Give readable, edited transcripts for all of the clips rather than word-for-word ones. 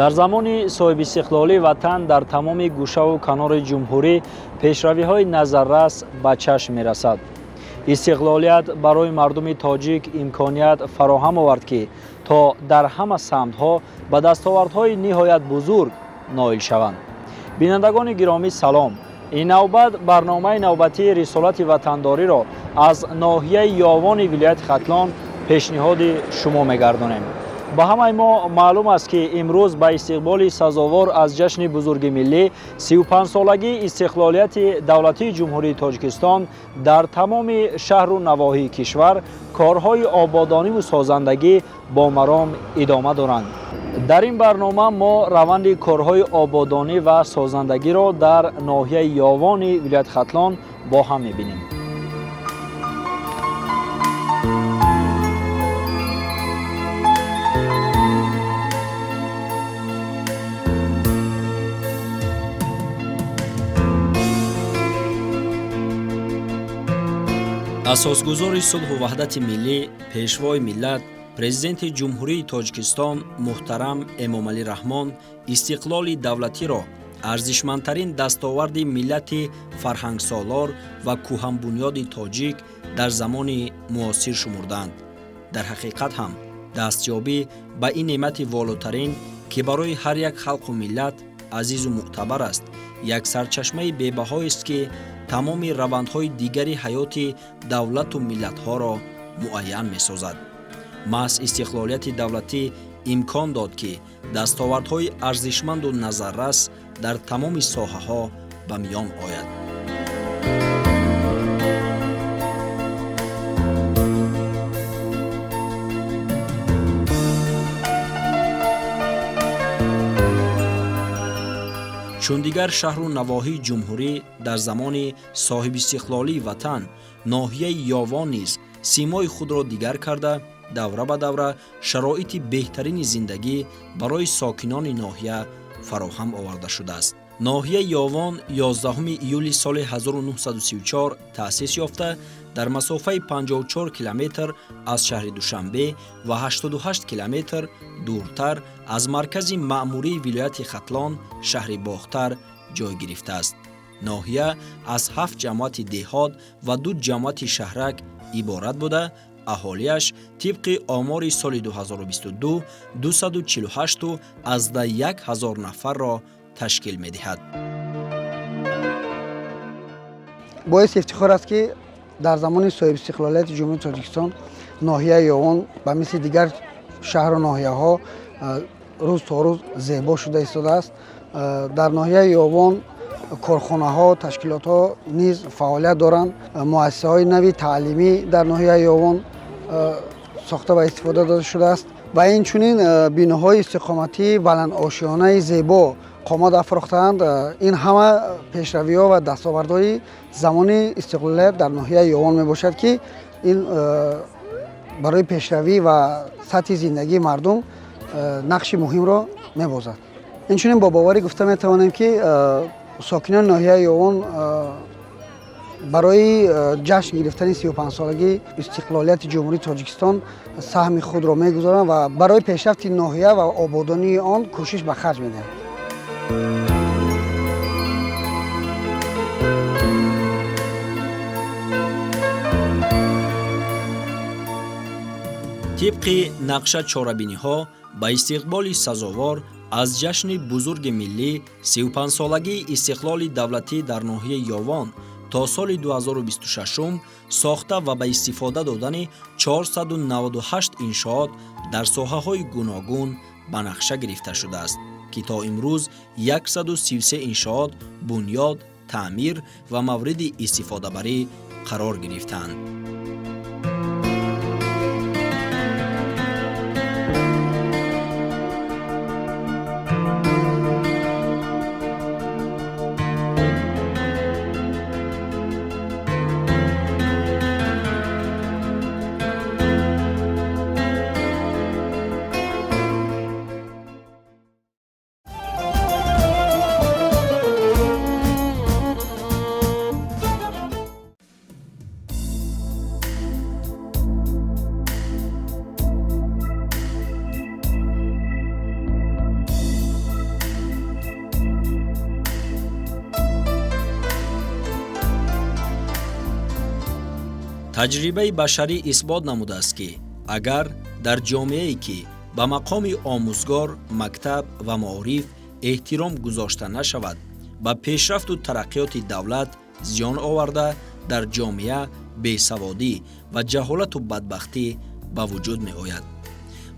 дар замони соҳибистиқлолӣ ватан дар тамоми гӯшаву канори ҷумҳурӣ пешравиҳои назаррас ба чашм мерасад. истиқлолият барои мардуми тоҷик имконият фароҳам овард ки то дар ҳама самтҳо ба дастовардҳои ниҳоят бузург ноил шаванд. бинандагони гиромӣ салом. ин навбат барномаи навбатии рисолати ватандориро аз ноҳияи ёвони вилояти Хатлон пешниҳоди шумо мегардонем. ба ҳамаи мо маълум аст ки имрӯз ба истиқболи сазовор аз ҷашни бузурги миллӣ 35-солагии истиқлолияти давлатии ҷумҳурии Тоҷикистон дар тамоми шаҳру навоҳии кишвар корҳои ободониву созандагӣ бо маром идома доранд. дар ин барнома мо раванди корҳои ободонӣ ва созандагиро дар ноҳияи ёвони вилояти Хатлон бо ҳам мебинем. асосгузори сулҳу ваҳдати миллӣ, пешвои миллат, президенти ҷумҳурии Тоҷикистон муҳтарам Эмомалӣ Раҳмон истиқлоли давлатиро арзишмандтарин дастоварди миллати фарҳангсолор ва кӯҳанбунёди тоҷик дар замони муосир шумурданд. дар ҳақиқат ҳам дастёбӣ ба ин неъмати волотарин ки барои ҳар як халқу миллат азизу муътабар аст, як сарчашмаи бебаҳоест ки тамоми равандҳои дигари ҳаёти давлату миллатҳоро муайян месозад. маҳз истиқлолияти давлатӣ имкон дод ки дастовардҳои арзишманду назаррас дар тамоми соҳаҳо ба миён ояд. чун дигар шаҳру навоҳии ҷумҳурӣ дар замони соҳибистиқлолии ватан ноҳияи ёвон низ симои худро дигар карда, давра ба давра шароити беҳтарини зиндагӣ барои сокинони ноҳия фароҳам оварда шудааст. ноҳияи ёвон 11 июли соли 1934 таъсис ёфта дар масофаи 54 километр аз шаҳри Душанбе ва 88 километр дуртар аз маркази маъмурии вилояти Хатлон шаҳри Бохтар ҷой гирифтааст. ноҳия аз 7 ҷамоати деҳот ва 2 ҷамоати шаҳрак иборат буда, аҳолияш тибқи омори соли 2022 248,1 нафарро ташкил медиҳад. боиси ифтихор аст ки дар замони соҳибистиқлолияти ҷумҳурии Тоҷикистон ноҳияи ёвон ба мисли дигар шаҳру ноҳияҳо рӯз то рӯз зебо шуда истодааст. дар ноҳияи ёвон корхонаҳо, ташкилотҳо низ фаъолият доранд. муассисаҳои нави таълимӣ дар ноҳияи ёвон сохта ва истифода дода шудааст. ва инчунин биноҳои истиқоматӣ баландошиёнаи зебо қомат афрохтаанд. ин ҳама пешравиҳо ва дастовардҳои замони истиқлолият дар ноҳияи ёвон мебошад ки ин барои пешравӣ ва сатҳи зиндагии мардум нақши муҳимро мебозад. инчунин бо боварӣ гуфта метавонем ки сокинони ноҳияи ёвон барои ҷашн гирифтани 35-солагии истиқлолияти ҷумҳурии Тоҷикистон саҳми худро мегузоранд ва барои пешрафти ноҳия ва ободонии он кӯшиш ба харҷ медиҳанд. тибқи нақша чорабиниҳо ба истиқболи сазовор аз ҷашни бузурги миллӣ 35-солагии истиқлоли давлатӣ дар ноҳияи ёвон то соли 2026 сохта ва ба истифода додани 498 иншоот дар соҳаҳои гуногун ба нақша гирифта шудааст ки то имрӯз 133 иншоот бунёд, таъмир ва мавриди истифодабарӣ қарор гирифтаанд. таҷрибаи башарӣ исбот намудааст, ки агар дар ҷомеае ки ба мақоми омӯзгор, мактаб ва маориф эҳтиром гузошта нашавад, ба пешрафту тараққиёти давлат зиён оварда дар ҷомеа бесаводӣ ва ҷаҳолату бадбахтӣ ба вуҷуд меояд.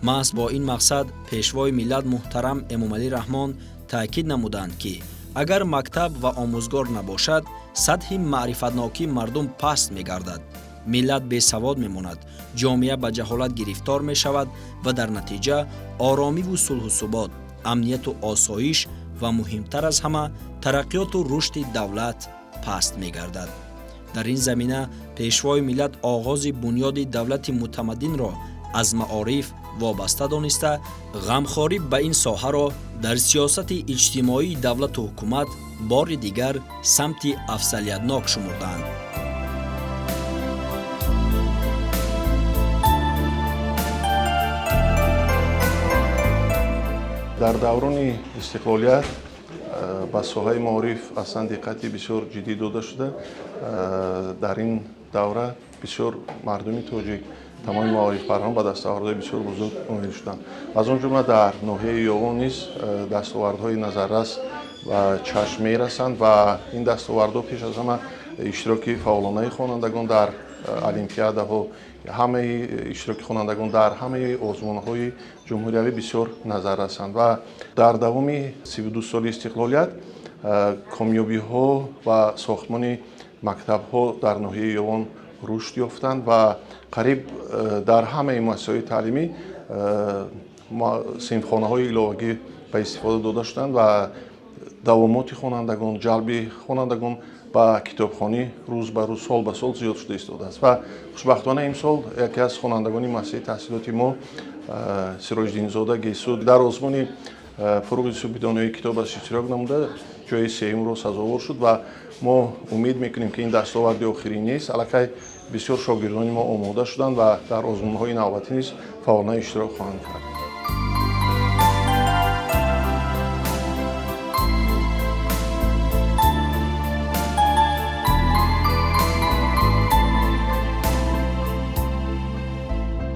маҳз бо ин мақсад пешвои миллат муҳтарам Эмомалӣ Раҳмон таъкид намуданд, ки агар мактаб ва омӯзгор набошад, сатҳи маърифатнокии мардум паст мегардад, миллат бесавод мемонад, ҷомеа ба ҷаҳолат гирифтор мешавад ва дар натиҷа оромиву сулҳу субот, амнияту осоиш ва муҳимтар аз ҳама тараққиёту рушди давлат паст мегардад. дар ин замина пешвои миллат оғози бунёди давлати мутамаддинро аз маориф вобаста дониста, ғамхорӣ ба ин соҳаро дар сиёсати иҷтимоии давлату ҳукумат бори дигар самти афзалиятнок шумурдаанд. дар даврони истиқлолият ба соҳаи маориф аслан диққати бисёр ҷиддӣ дода шуда, дар ин давра бисёр мардуми тоҷик тамоми маорифбарон ба дастовардҳои бисёр бузург ноил шуданд. аз он ҷумла дар ноҳияи Ёвон низ дастовардҳои назаррас ба чашм мерасанд ва ин дастовардҳо пеш аз ҳама иштироки фаъолонаи хонандагон дар олимпиадаҳо, ҳамаи иштироки хонандагон дар ҳамаи озмунҳои ҷумҳуриявӣ бисёр назаррасанд ва дар давоми 32 соли истиқлолият комёбиҳо ва сохтмони мактабҳо дар ноҳияи Ёвон рушд ёфтанд ва қариб дар ҳамаи муассисаҳои таълимӣ синфхонаҳои иловагӣ ба истифода дода шуданд ва давомоти хонандагон, ҷалби хонандагон ба китобхонӣ рӯз ба рӯз, сол ба сол зиёд шуда истодааст ва хушбахтона имсол яке аз хонандагони муассисаи таҳсилоти мо Сироҷдинзода Гесу дар озмуни фуруғи субидонои китобаш иштирок намуда ҷои сеюмро сазовор шуд ва мо умед мекунем, ки ин дастоварди охирин нест. аллакай бисёр шогирдони мо омода шуданд ва дар озмунҳои навбатӣ низ фаъолона иштирок хоҳанд кард.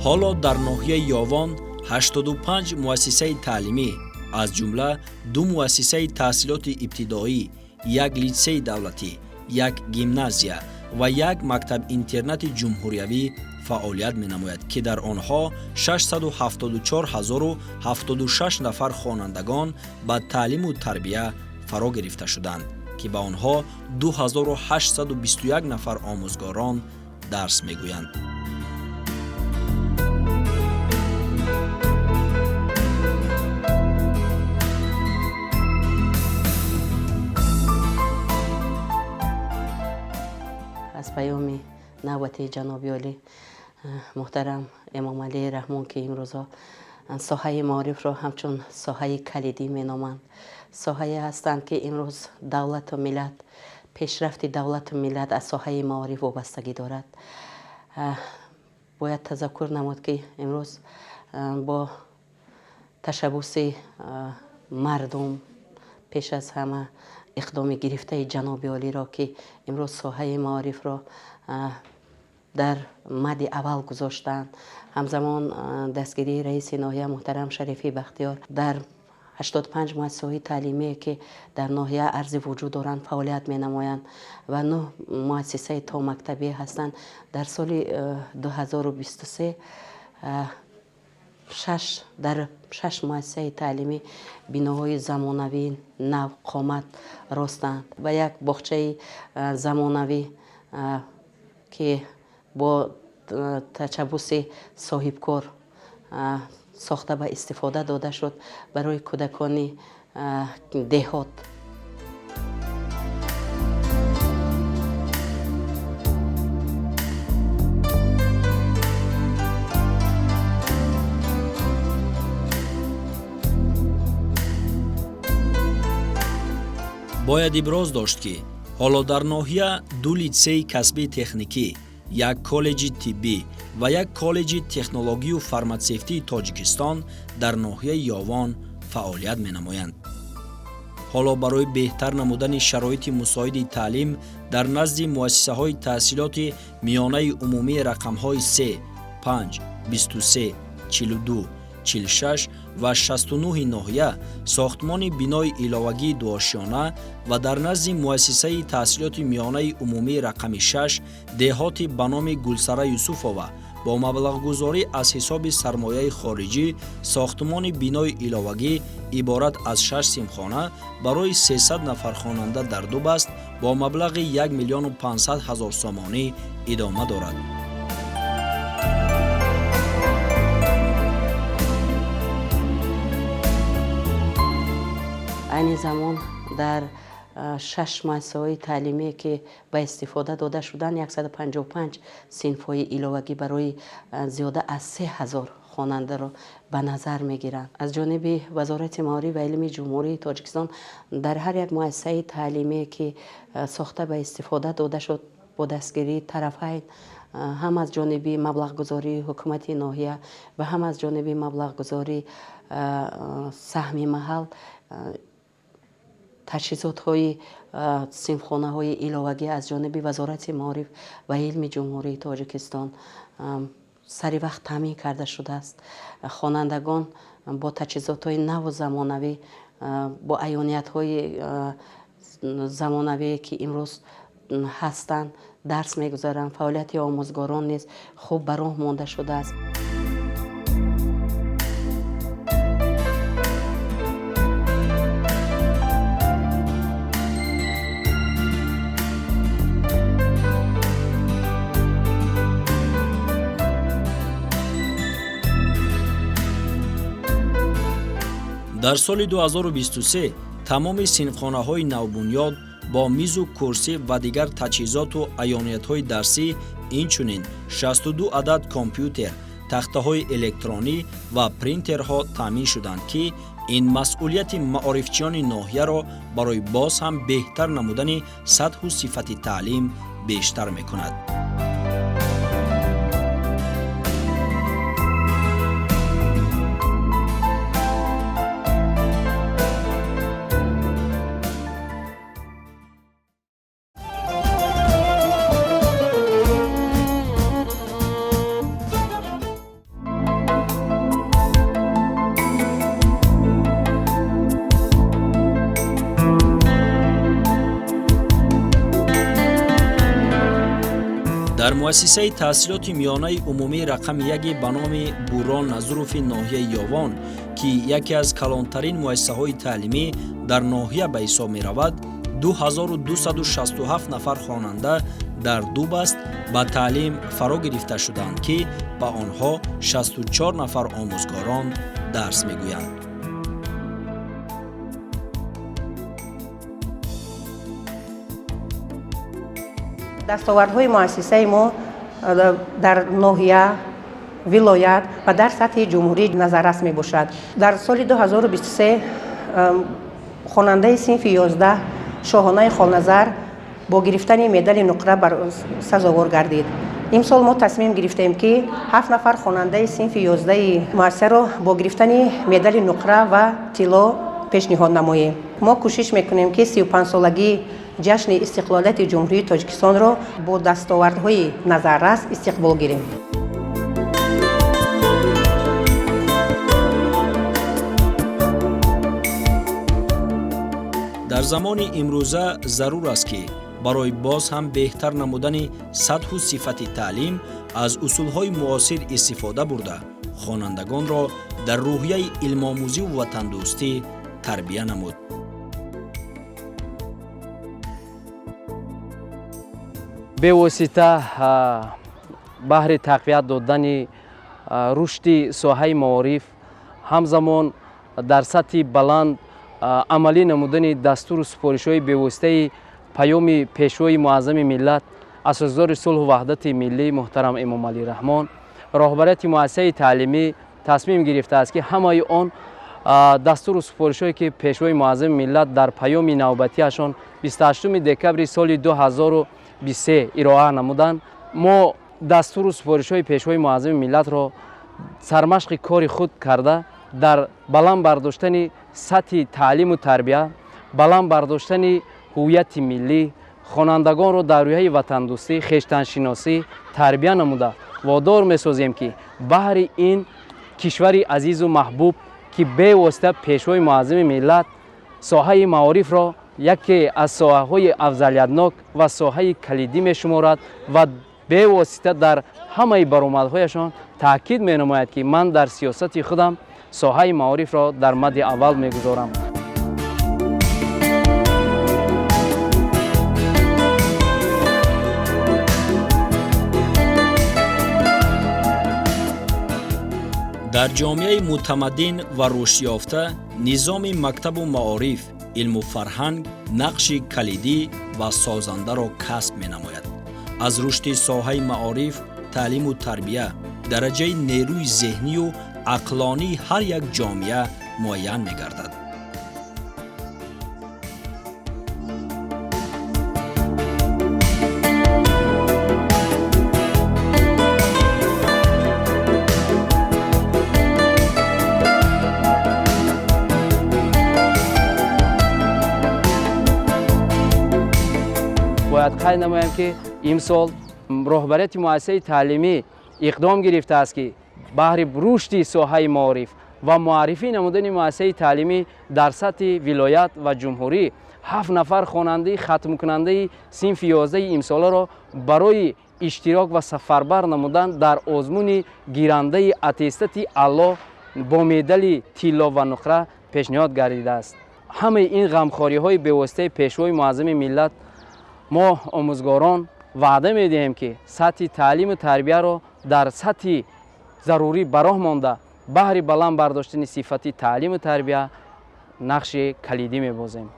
ҳоло дар ноҳияи Ёвон 85 муассисаи таълимӣ, аз ҷумла 2 муассисаи таҳсилоти ибтидоӣ, 1 литсеи давлатӣ, 1 гимназия ва 1 мактаб-интернати ҷумҳуриявӣ фаъолият менамояд, ки дар онҳо 674076 нафар хонандагон ба таълиму тарбия фаро гирифта шуданд, ки ба онҳо 2821 нафар омӯзгорон дарс мегӯянд. аз паёми навбати ҷаноби оли муҳтарам Эмомалӣ Раҳмон, ки имрӯзо соҳаи маорифро ҳамчун соҳаи калидӣ меноманд, соҳае ҳастанд, ки имрӯз давлату миллат, пешрафти давлату миллат аз соҳаи маориф вобастагӣ дорад. бояд тазаккур намуд, ки имрӯз бо ташаббуси мардум пеш аз ҳама иқдоми гирифтаи ҷаноби олиро, ки имрӯз соҳаи маорифро дар мадди аввал гузоштанд, ҳамзамон дастгирии раиси ноҳия муҳтарам Шарифи Бахтиёр дар 85 муассисаҳои таълимие, ки дар ноҳия арзи вуҷуд доранд, фаъолият менамоянд ва 9 муассисаи томактабӣ ҳастанд. дар соли 2023 дар 6 муассисаи таълимӣ биноҳои замонавӣ нав қомат ростанд ва 1 боғчаи замонавӣ, ки бо ташаббуси соҳибкор сохта ба истифода дода шуд барои кӯдакони деҳот. бояд иброз дошт, ки ҳоло дар ноҳия 2 литсеи касбии техникӣ, 1 коллеҷи тиббӣ ва 1 коллеҷи технологию фарматсевтии Тоҷикистон дар ноҳияи Ёвон фаъолият менамоянд. ҳоло барои беҳтар намудани шароити мусоиди таълим дар назди муассисаҳои таҳсилоти миёнаи умумии рақамҳои 3, 5, 23, 42, 46 ва 69 ноҳия сохтмони бинои иловагии дуошёна ва дар назди муассисаи таҳсилоти миёнаи умумии рақами 6 деҳоти ба номи Гулсара Юсуфова бо маблағгузорӣ аз ҳисоби сармояи хориҷӣ сохтмони бинои иловагӣ иборат аз 6 симхона барои 300 нафар хонанда дар Дубаст бо маблағи 1 млн 500 000 сомонӣ идома дорад. айни замон дар 6 муассисаҳои таълимие ки ба истифода дода шуданд 155 синфҳои иловагӣ барои зиёда аз 3000 хонандаро ба назар мегиранд. аз ҷониби вазорати маориф ва илми ҷумҳурии тоҷикистон дар ҳар як муассисаи таълимие ки сохта ба истифода дода шуд бо дастгирии тарафайн ҳам аз ҷониби маблағгузории ҳукумати ноҳия ва ҳам аз ҷониби маблағгузории саҳми маҳал таҷҳизотҳои синфхонаҳои иловагӣ аз ҷониби вазорати маориф ва илми ҷумҳурии тоҷикистон сари вақт таъмин карда шудааст. хонандагон бо таҷҳизотҳои наву замонавӣ бо аёниятҳои замонавие ки имрӯз ҳастанд дарс мегузаранд. фаъолияти омӯзгорон низ хуб ба роҳ монда шудааст. дар соли 2023 тамоми синфхонаҳои навбунёд бо мизу курсӣ ва дигар таҷҳизоту аёниятҳои дарсӣ инчунин 62 адад компютер, тахтаҳои электронӣ ва принтерҳо таъмин шуданд ки ин масъулияти маорифчиёни ноҳияро барои боз ҳам беҳтар намудани сатҳу сифати таълим бештар мекунад. дар муассисаи таҳсилоти миёнаи умумии рақами 1 ба номи Бурон Назуруфи ноҳияи Ёвон ки яке аз калонтарин муассисаҳои таълимӣ дар ноҳия ба ҳисоб меравад, 2267 нафар хонанда дар Дубаст ба таълим фаро гирифта шуданд ки ба онҳо 64 нафар омӯзгорон дарс мегӯянд. дастовардҳои муассисаи мо дар ноҳия, вилоят ва дар сатҳи ҷумҳурӣ назаррас мебошад. дар соли 2023 хонандаи синфи 11 шоҳонаи холназар бо гирифтани медали нуқра сазовор гардид. имсол мо тасмим гирифтем ки 7 нафар хонандаи синфи 11 муассисаро бо гирифтани медали нуқра ва тилло пешниҳод намоем. мо кӯшиш мекунем ки 35-солагии ҷашни истиқлолияти ҷумҳурии тоҷикистонро бо дастовардҳои назаррас истиқбол гирем. дар замони имрӯза зарур аст ки барои боз ҳам беҳтар намудани сатҳу сифати таълим аз усулҳои муосир истифода бурда хонандагонро дар рӯҳияи илмомӯзиву ватандӯстӣ тарбия намуд. бевосита баҳри тақвият додани рушди соҳаи маориф ҳамзамон дар сатҳи баланд амалӣ намудани дастуру супоришҳои бевоситаи паёми пешвои муаззами миллат асосдори сулҳу ваҳдати миллӣ муҳтарам Эмомалӣ Раҳмон роҳбарияти муассисаи таълимӣ тасмим гирифтааст ки ҳамаи он дастуру супоришҳое ки пешвои муаззами миллат дар паёми навбатиашон 28 декабри соли 2023 ироа намуданд, мо дастуру супоришҳои пешвои муаззами миллатро сармашқи кори худ карда дар баланд бардоштани сатҳи таълиму тарбия баланд бардоштани ҳувияти миллӣ, хонандагонро дар рӯйҳаи ватандӯстӣ, хештаншиносӣ тарбия намуда водор месозем, ки баҳри ин кишвари азизу маҳбуб, ки бевосита пешвои муаззими миллат соҳаи маорифро яке аз соҳаҳои афзалиятнок ва соҳаи калидӣ мешуморад ва бевосита дар ҳамаи баромадҳояшон таъкид менамояд, ки ман дар сиёсати худам соҳаи маорифро дар мадди аввал мегузорам. дар ҷомеаи мутамаддин ва рушдёфта низоми мактабу маориф, илму фарҳанг нақши калидӣ ва созандаро касб менамояд. аз рушди соҳаи маориф, таълиму тарбия дараҷаи нерӯи зеҳнию ақлонии ҳар як ҷомеа муайян мегардад. бояд қайд намоям, ки имсол роҳбарияти муассисаи таълимӣ иқдом гирифтааст, ки баҳри рушди соҳаи маориф ва муаррифӣ намудани муассисаи таълимӣ дар сатҳи вилоят ва ҷумҳурӣ 7 нафар хонандаи хатмкунандаи синфи 11 имсоларо барои иштирок ва сафарбар намудан дар озмуни гирандаи аттестати аъло бо медали тилло ва нуқра пешниҳод гардидааст. ҳамаи ин ғамхориҳои бевоситаи пешвои муаззими миллат мо омӯзгорон ваъда медиҳем, ки сатҳи таълиму тарбияро дар сатҳи зарурӣ бароҳ монда баҳри баланд бардоштани сифати таълиму тарбия нақши калидӣ мебозем.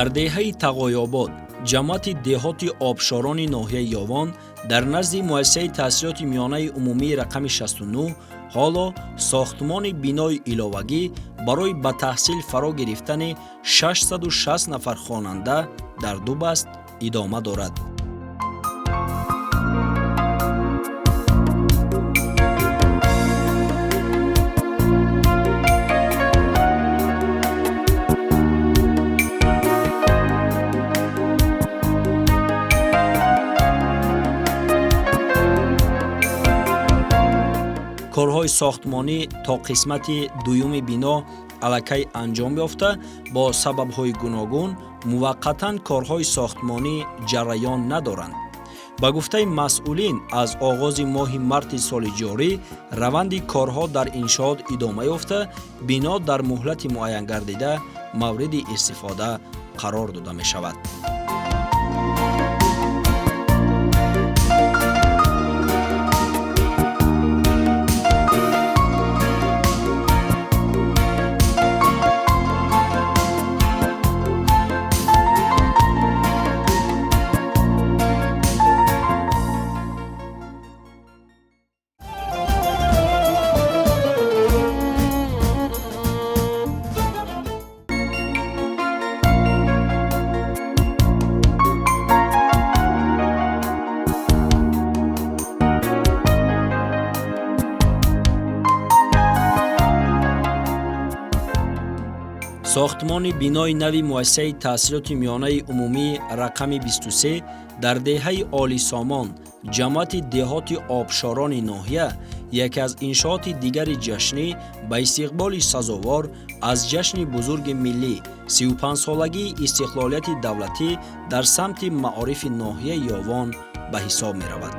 дар деҳаи тағоёбод ҷамъияти деҳоти обшорони ноҳияи Ёвон дар назди муассисаи таҳсилоти миёнаи умумии рақами 69 ҳоло сохтмони бинои иловагӣ барои ба таҳсил фаро гирифтани 660 нафар хонанда дар Дубаст идома дорад. корҳои сохтмонӣ то қисмати дуюми бино аллакай анҷом ёфта, бо сабабҳои гуногун муваққатан корҳои сохтмонӣ ҷараён надоранд. ба гуфтаи масъулин, аз оғози моҳи марти соли ҷорӣ раванди корҳо дар иншоот идома ёфта, бино дар муҳлати муайян гардида мавриди истифода қарор дода мешавад. сохтмони бинои нави муассисаи таҳсилоти миёнаи умумии рақами 23 дар деҳаи Олисомон, ҷамъияти деҳоти обшорони ноҳия, яке аз иншооти дигари ҷашнӣ ба истиқболи сазовор аз ҷашни бузурги миллӣ 35-солагии истиқлолияти давлатӣ дар самти маорифи ноҳияи Ёвон ба ҳисоб меравад.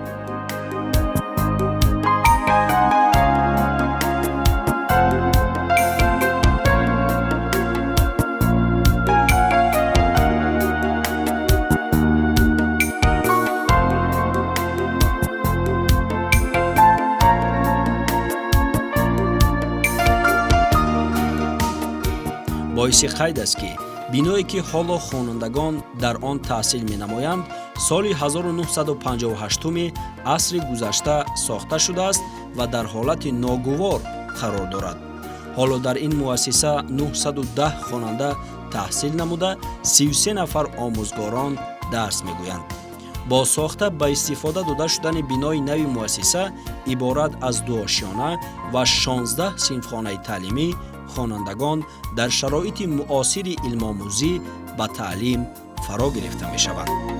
боиси қайд аст, ки биное ки ҳоло хонандагон дар он таҳсил менамоянд, соли 1958 асри гузашта сохта шудааст ва дар ҳолати ногувор қарор дорад. ҳоло дар ин муассиса 910 хонанда таҳсил намуда 33 нафар омӯзгорон дарс мегӯянд. бо сохта ба истифода дода шудани бинои нави муассиса иборат аз 2 ошёна ва 16 синфхонаи таълимӣ хонандагон дар шароити муосири илмомӯзӣ ба таълим фаро гирифта мешаванд.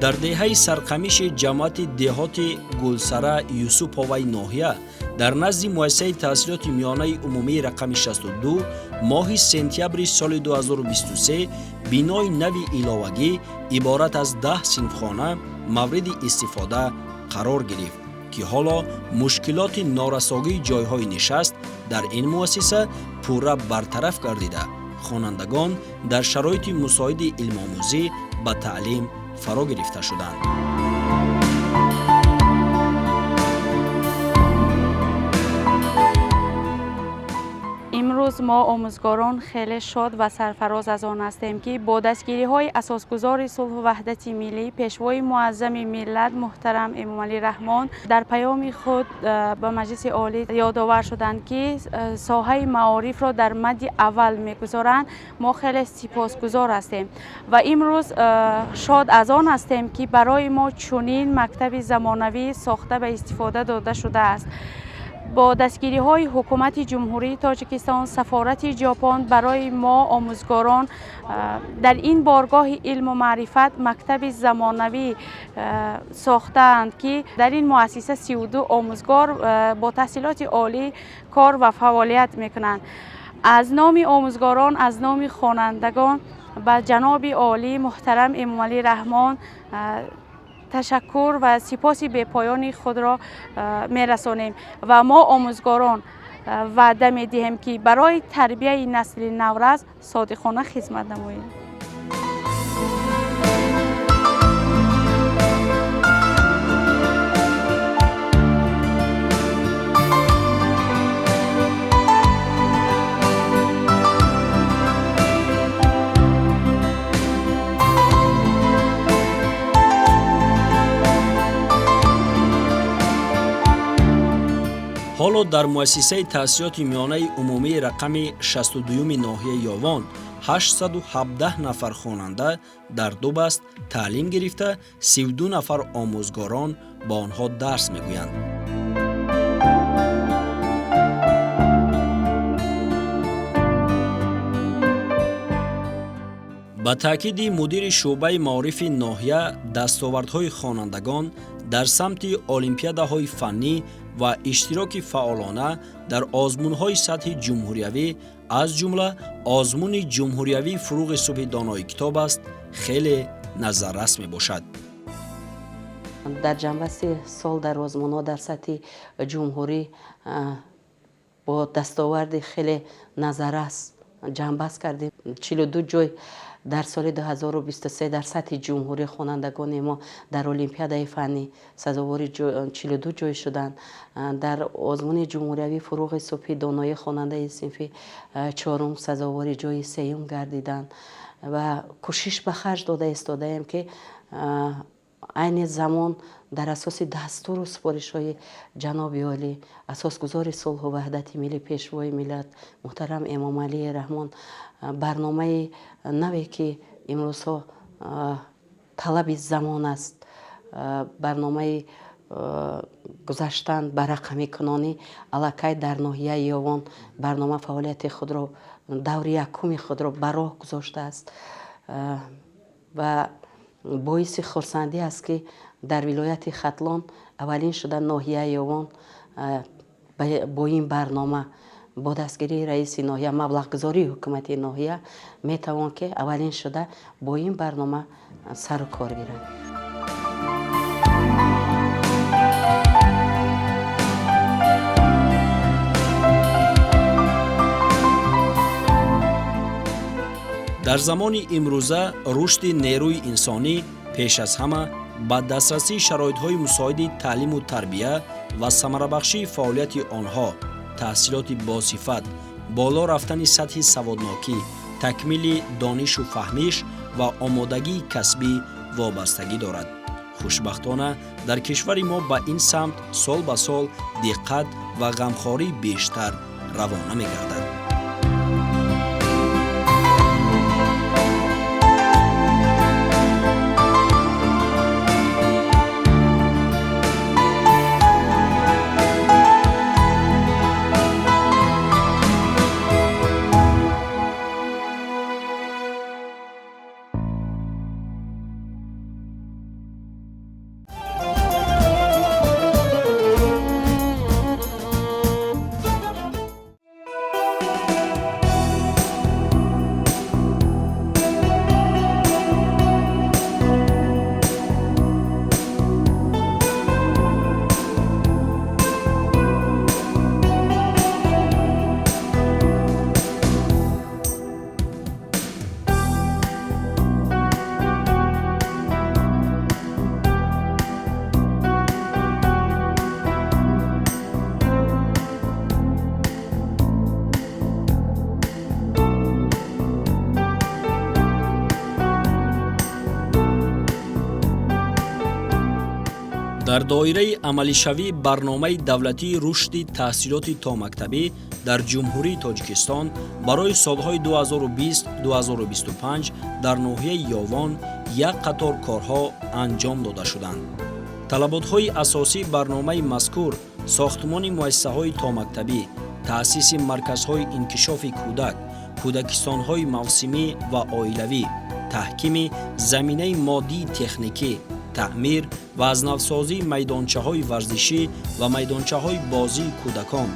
дар деҳаи сарқамиши ҷамоати деҳоти гулсара юсуповаи ноҳия дар назди муассисаи таҳсилоти миёнаи умумии рақами 62 моҳи сентябри соли 2023 бинои нави иловагӣ иборат аз 10 синфхона мавриди истифода қарор гирифт ки ҳоло мушкилоти норасогии ҷойҳои нишаст дар ин муассиса пурра бартараф гардида хонандагон дар шароити мусоиди илмомӯзӣ ба таълим фаро гирифта шуданд. имрӯз мо омӯзгорон хеле шод ва сарфароз аз он ҳастем ки бо дастгириҳои асосгузори сулҳу ваҳдати миллӣ пешвои муаззами миллат муҳтарам эмомалӣ раҳмон дар паёми худ ба маҷлиси олӣ ёдовар шуданд ки соҳаи маорифро дар мадди аввал мегузоранд. мо хеле сипосгузор ҳастем ва имрӯз шод аз он ҳастем ки барои мо чунин мактаби замонавӣ сохта ба истифода дода шудааст. бо дастгириҳои ҳукумати ҷумҳурии тоҷикистон сафорати ҷопон барои мо омӯзгорон дар ин боргоҳи илму маърифат мактаби замонавӣ сохтаанд ки дар ин муассиса 32 омӯзгор бо таҳсилоти олӣ кор ва фаъолият мекунанд. аз номи омӯзгорон аз номи хонандагон ба ҷаноби олӣ муҳтарам эмомалӣ раҳмон ташаккур ва сипоси бепоёни худро мерасонем ва мо омӯзгорон ваъда медиҳем ки барои тарбияи насли наврас содиқона хизмат намоем. ҳоло дар муассисаи таҳсилоти миёнаи умумии рақами 62 ноҳияи Ёвон 817 нафар хонанда дар ду баст таълим гирифта 32 нафар омӯзгорон ба онҳо дарс мегӯянд. ба таъкиди мудири шуъбаи маорифи ноҳия дастовардҳои хонандагон дар самти олимпиадаҳои фаннӣ ва иштироки фаъолона дар озмунҳои сатҳи ҷумҳуриявӣ аз ҷумла озмуни ҷумҳуриявии фуруғи субҳи донои китоб аст хеле назаррас мебошад. дар ҷанбаси сол дар озмунҳо дар сатҳи ҷумҳурӣ бо дастоварди хеле назаррас ҷанбаст кардем. 42 ҷой дар соли 2023 дар сатҳи ҷумҳурӣ хонандагони мо дар олимпиадаи фаннӣ сазовори 42 ҷой шуданд. дар озмуни ҷумҳуриявии фуруғи субҳи донои хонандаи синфи 4 сазовори ҷои 3 гардиданд ва кӯшиш ба харҷ дода истодаем ки айни замон дар асоси дастуру супоришҳои ҷаноби олӣ асосгузори сулҳу ваҳдати миллӣ пешвои миллат муҳтарам эмомалии раҳмон барномаи наве ки имрӯзҳо талаби замон аст барномаи гузаштан ба рақами кунонӣ аллакай дар ноҳияи Ёвон барнома фаъолияти худро даври якуми худро ба роҳ гузоштааст ва боиси хурсандӣ аст ки дар вилояти Хатлон аввалин шуда ноҳияи Ёвон бо ин барнома бо дастгирии раиси ноҳия маблағгузории ҳукумати ноҳия метавон ки аввалин шуда бо ин барнома сару кор гирад. дар замони имрӯза рушди нерӯи инсонӣ пеш аз ҳама ба дастрасии шароитҳои мусоиди таълиму тарбия ва самарабахшии фаъолияти онҳо, таҳсилоти босифат, боло рафтани сатҳи саводнокӣ, такмили донишу фаҳмиш ва омодагии касбӣ вобастагӣ дорад. хушбахтона дар кишвари мо ба ин самт сол ба сол диққат ва ғамхорӣ бештар равона мегардад. дар доираи амалишавии барномаи давлатии рушди таҳсилоти томактабӣ дар ҷумҳурии Тоҷикистон барои солҳои 2020-2025 дар ноҳияи Ёвон як қатор корҳо анҷом дода шуданд. талаботҳои асосии барномаи мазкур сохтмони муассисаҳои томактабӣ, таъсиси марказҳои инкишофи кӯдак, кӯдакистонҳои мавсимӣ ва оилавӣ, таҳкими заминаи моддии техникӣ, таъмир ва азнавсозии майдончаҳои варзишӣ ва майдончаҳои бозии кӯдакон,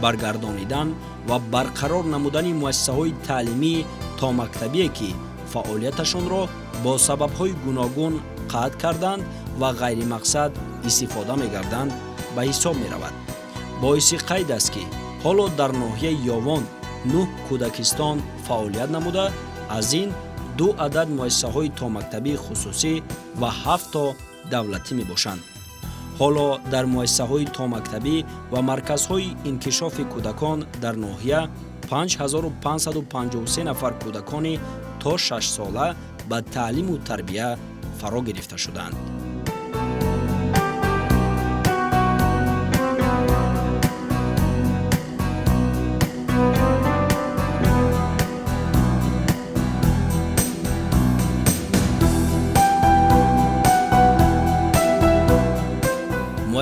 баргардонидан ва барқарор намудани муассисаҳои таълимии томактабие ки фаъолияташонро бо сабабҳои гуногун қатъ карданд ва ғайримақсад истифода мегарданд ба ҳисоб меравад. боиси қайд аст ки ҳоло дар ноҳияи Ёвон 9 кӯдакистон фаъолият намуда, аз ин 2 адад муассисаҳои томактабии хусусӣ ва 7 то давлатӣ мебошанд. ҳоло дар муассисаҳои томактабӣ ва марказҳои инкишофи кӯдакон дар ноҳия 5553 нафар кӯдакони то 6 сола ба таълиму тарбия фаро гирифта шуданд.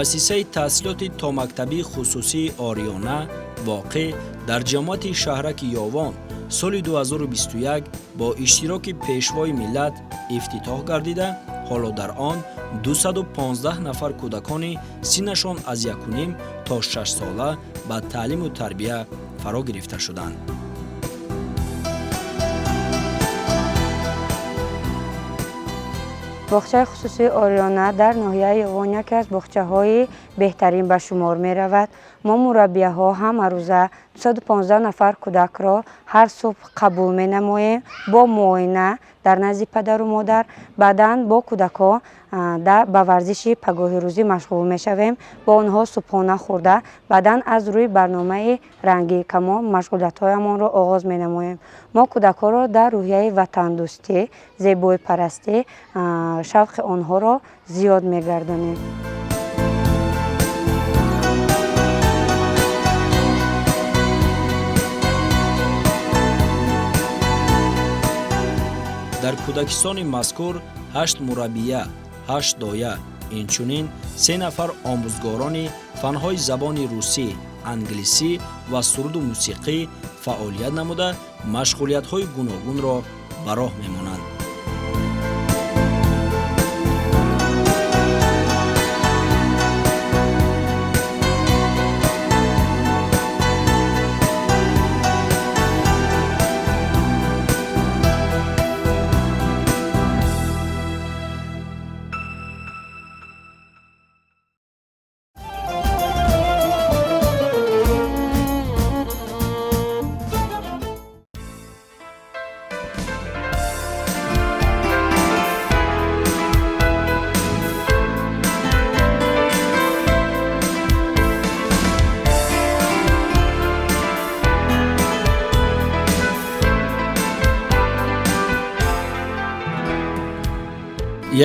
муассисаи таҳсилоти томактабии хусусии Ориона воқеъ дар ҷамоати шаҳраки Ёвон соли 2021 бо иштироки пешвои миллат ифтитоҳ гардида, ҳоло дар он 215 нафар кӯдакони синнашон аз 1.5 то 6 сола ба таълиму тарбия фаро гирифта шуданд. боғчаи хусусии Ориона дар ноҳияи Ёвон яке аз боғчаҳои беҳтарин ба шумор меравад. мо мураббияҳо ҳама рӯза 215 нафар кӯдакро ҳар субҳ қабул менамоем бо муоина дар назди падару модар. баъдан бо кӯдакҳо ба варзиши пагоҳи рӯзӣ машғул мешавем, бо онҳо субҳона хӯрда. баъдан аз рӯи барномаи рангӣ камо машғулиятҳоямонро оғоз менамоем. мо кӯдакҳоро дар рӯҳияи ватандӯстӣ, зебоипарастӣ, шавқи онҳоро зиёд мегардонем. дар кӯдакистони мазкур 8 мураббия, 8 доя, инчунин 3 нафар омӯзгорони фанҳои забони русӣ, англисӣ ва суруду мусиқӣ фаъолият намуда, машғулиятҳои гуногунро ба роҳ мемонанд.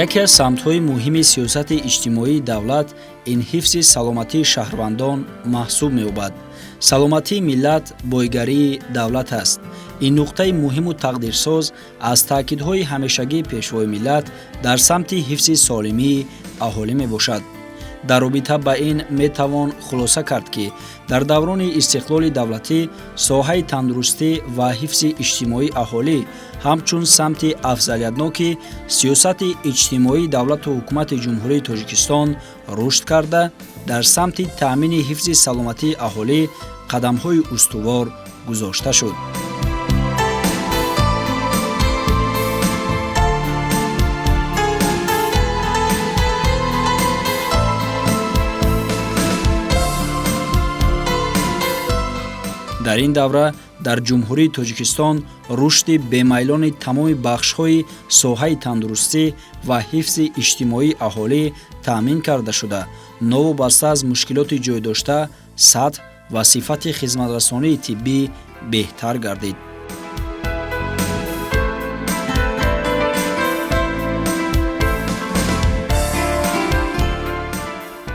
яке аз самтҳои муҳими сиёсати иҷтимоии давлат ин ҳифзи саломатии шаҳрвандон маҳсуб меёбад. саломатии миллат бойгарии давлат аст. ин нуқтаи муҳиму тақдирсоз аз таъкидҳои ҳамешагии пешвои миллат дар самти ҳифзи солимии аҳолӣ мебошад. дар робита ба ин метавон хулоса кард ки дар даврони истиқлоли давлатӣ соҳаи тандурустӣ ва ҳифзи иҷтимоии аҳолӣ ҳамчун самти афзалиятноки сиёсати иҷтимоии давлату ҳукумати ҷумҳурии Тоҷикистон рушд карда, дар самти таъмини ҳифзи саломатии аҳолӣ қадамҳои устувор гузошта шуд. дар ин давра дар ҷумҳурии Тоҷикистон рушди бемайлони тамоми бахшҳои соҳаи тандурустӣ ва ҳифзи иҷтимоии аҳолӣ таъмин карда шуда, новобаста аз мушкилоти ҷойдошта, сатҳ ва сифати хизматрасонии тиббӣ беҳтар гардид.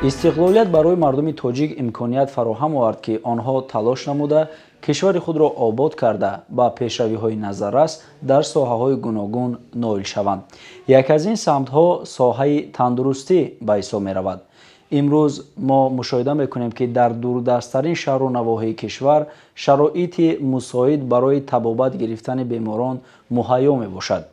истиқлолият барои мардуми тоҷик имконият фароҳам овард ки онҳо талош намуда кишвари худро обод карда ба пешравиҳои назаррас дар соҳаҳои гуногун ноил шаванд. яке аз ин самтҳо соҳаи тандурустӣ ба ҳисоб меравад. имрӯз мо мушоҳида мекунем ки дар дурдасттарин шаҳру навоҳии кишвар шароити мусоид барои табобат гирифтани беморон муҳайё мебошад.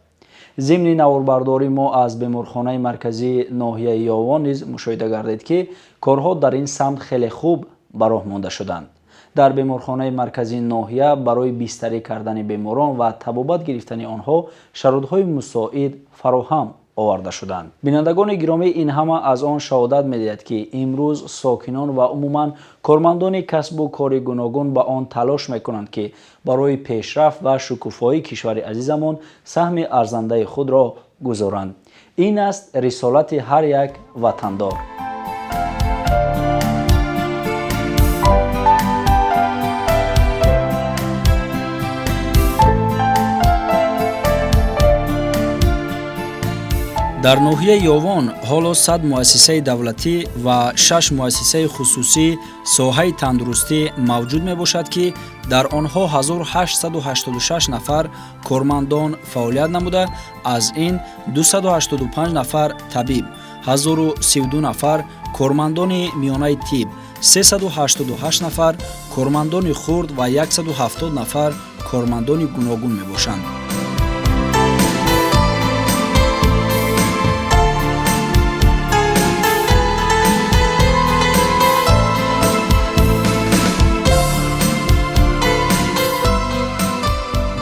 зимни наворбардорӣ мо аз беморхонаи марказии ноҳияи Ёвон низ мушоҳида гардид ки корҳо дар ин самт хеле хуб ба роҳ монда шуданд. дар беморхонаи марказии ноҳия барои бистарӣ кардани беморон ва табобат гирифтани онҳо шароитҳои мусоид фароҳам оварда шуданд. бинандагони гиромӣ, ин ҳама аз он шаҳодат медиҳад ки имрӯз сокинон ва умуман кормандони касбу кори гуногун ба он талош мекунанд ки барои пешрафт ва шукуфоии кишвари азизамон саҳми арзандаи худро гузоранд. ин аст рисолати ҳар як ватандор. дар ноҳияи Ёвон ҳоло 100 муассисаи давлатӣ ва 6 муассисаи хусусӣ соҳаи тандурустӣ мавҷуд мебошад ки дар онҳо 1886 нафар кормандон фаъолият намуда, аз ин 285 нафар табиб, 1032 нафар кормандони миёнаи тиб, 388 нафар кормандони хурд ва 170 нафар кормандони гуногун мебошанд.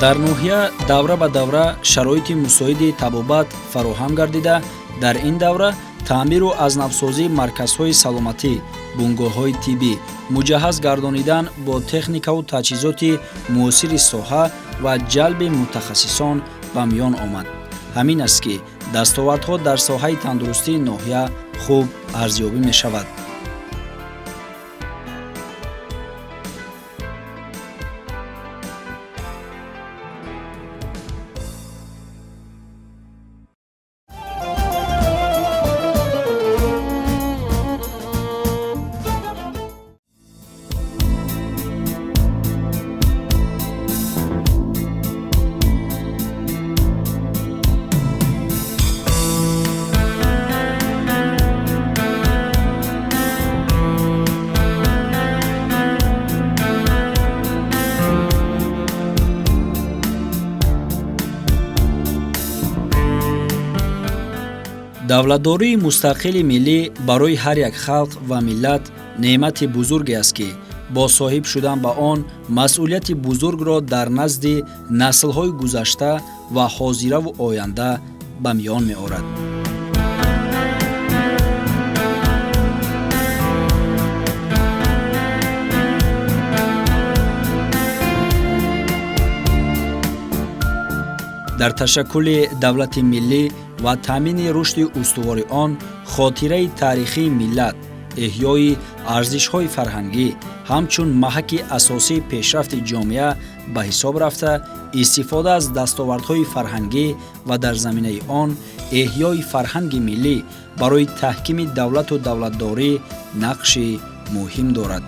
дар ноҳия давра ба давра шароити мусоиди табобат фароҳам гардида, дар ин давра таъмиру азнавсозии марказҳои саломатӣ, бунгоҳҳои тиббӣ муҷаҳҳаз гардонидан бо техникаву таҷҳизоти муосири соҳа ва ҷалби мутахассисон ба миён омад. ҳамин аст ки дастовардҳо дар соҳаи тандурустии ноҳия хуб арзёбӣ мешавад. давлатдории мустақили миллӣ барои ҳар як халқ ва миллат неъмати бузурге аст ки бо соҳиб шудан ба он масъулияти бузургро дар назди наслҳои гузашта ва ҳозираву оянда ба миён меорад. дар ташаккули давлати миллӣ ва таъмини рушди устувори он хотираи таърихии миллат, эҳёи арзишҳои фарҳангӣ ҳамчун маҳаки асосии пешрафти ҷомеа ба ҳисоб рафта, истифода аз дастовардҳои фарҳангӣ ва дар заминаи он эҳёи фарҳанги миллӣ барои таҳкими давлату давлатдорӣ нақши муҳим дорад.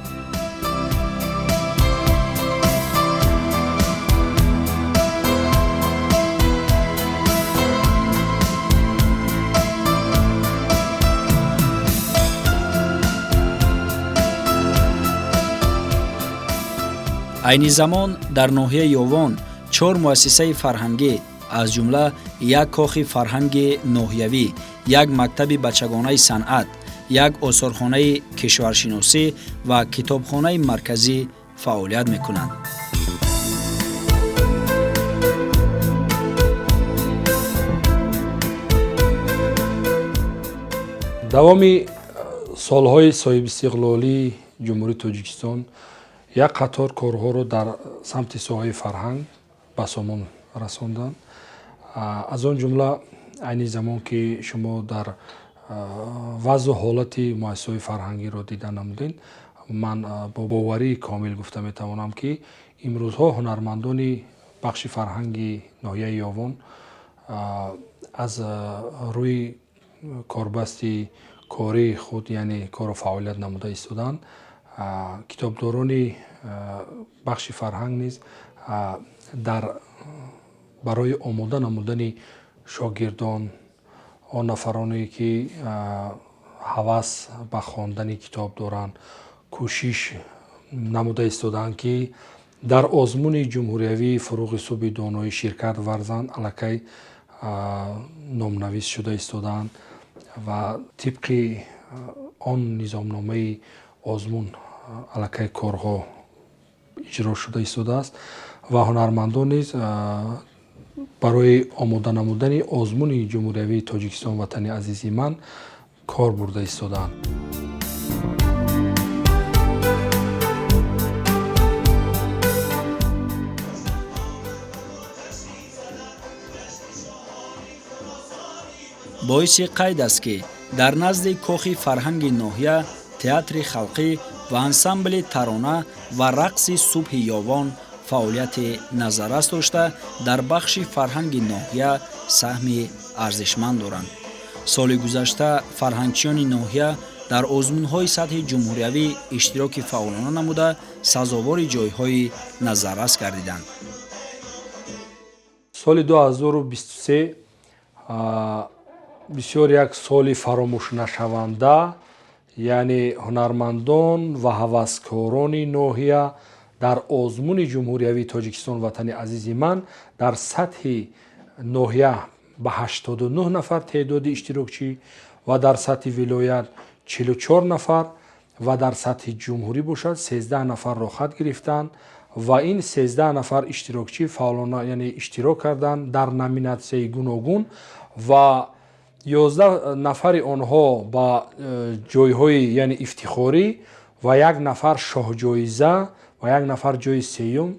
айни замон дар ноҳияи Ёвон 4 муассисаи фарҳангӣ аз ҷумла як кохи фарҳанги ноҳиявӣ, як мактаби бачагонаи санъат, як осорхонаи кишваршиносӣ ва китобхонаи марказӣ фаъолият мекунанд. давоми солҳои соҳибистиқлолии ҷумҳурии Тоҷикистон як қатор корҳоро дар самти соҳаи фарҳанг ба сомон расонданд. аз он ҷумла айни замон ки шумо дар вазъу ҳолати муассисаҳои фарҳангиро дида намудед, ман бо боварии комил гуфта метавонам ки имрӯзҳо ҳунармандони бахши фарҳанги ноҳияи Ёвон аз рӯи корбасти кории худ, яъне кору фаъолият намуда истоданд. китобдорони бахши фарҳанг низ дар барои омода намудани шогирдон, он нафароне ки ҳавас ба хондани китоб доранд, кӯшиш намуда истоданд ки дар озмуни ҷумҳуриявии фуруғи субҳи доноӣ ширкат варзанд, аллакай номнавис шуда истоданд ва тибқи он низомномаи озмун аллакай корҳо иҷро шуда истодааст ва ҳунармандон низ барои омода намудани озмуни ҷумҳуриявии Тоҷикистон ватани азизи ман кор бурда истодаанд. боиси қайд аст ки дар назди кохи фарҳанги ноҳия театри халқӣ ва ансамбли тарона ва рақси субҳи Ёвон фаъолияти назаррас дошта дар бахши фарҳанги ноҳия саҳми арзишманд доранд. соли гузашта фарҳангчиёни ноҳия дар озмунҳои сатҳи ҷумҳуриявӣ иштироки фаъолона намуда сазовори ҷойҳои назаррас гардиданд. соли 2023 бисёр як соли фаромӯшнашаванда, яъне ҳунармандон ва ҳаваскорони ноҳия дар озмуни ҷумҳуриявии Тоҷикистон ватани азизи ман дар сатҳи ноҳия ба 89 нафар теъдоди иштирокчӣ ва дар сатҳи вилоят 44 нафар ва дар сатҳи ҷумҳурӣ бошад 13 нафарро хат гирифтанд ва ин 13 нафар иштирокчӣ фаъолона, яъне иштирок карданд дар номинатсияи гуногун ва 11 нафари онҳо ба ҷойҳои яъне ифтихорӣ ва як нафар шоҳҷоиза ва як нафар ҷойи сеюм